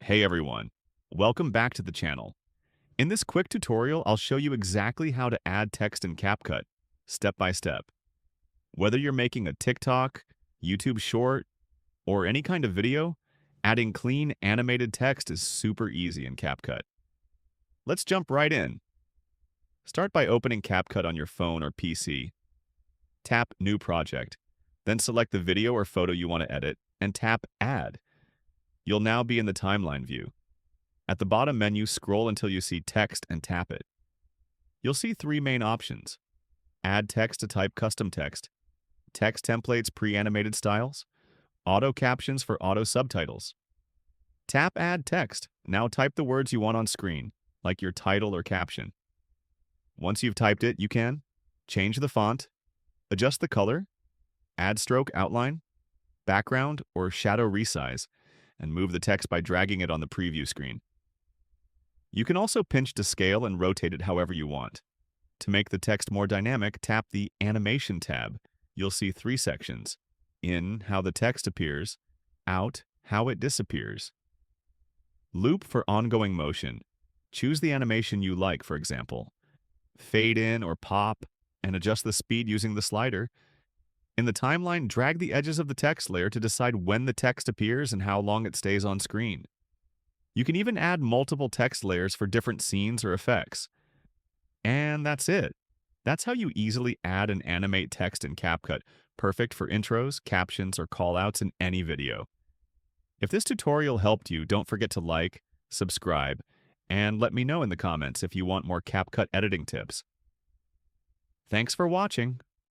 Hey everyone, welcome back to the channel. In this quick tutorial, I'll show you exactly how to add text in CapCut, step by step. Whether you're making a TikTok, YouTube short, or any kind of video, adding clean animated text is super easy in CapCut. Let's jump right in. Start by opening CapCut on your phone or PC. Tap New Project, then select the video or photo you want to edit, and tap Add. You'll now be in the timeline view. At the bottom menu, scroll until you see text and tap it. You'll see three main options: add text to type custom text templates pre-animated styles, auto captions for auto subtitles. Tap Add Text. Now type the words you want on screen, like your title or caption. Once you've typed it, you can change the font, adjust the color, add stroke outline, background, or shadow resize, and move the text by dragging it on the preview screen. You can also pinch to scale and rotate it however you want. To make the text more dynamic, tap the Animation tab. You'll see three sections: in, how the text appears; out, how it disappears. Loop for ongoing motion. Choose the animation you like, for example. Fade in or pop, and adjust the speed using the slider. In the timeline, drag the edges of the text layer to decide when the text appears and how long it stays on screen. You can even add multiple text layers for different scenes or effects. And that's it. That's how you easily add and animate text in CapCut, perfect for intros, captions, or callouts in any video. If this tutorial helped you, don't forget to like, subscribe, and let me know in the comments if you want more CapCut editing tips. Thanks for watching.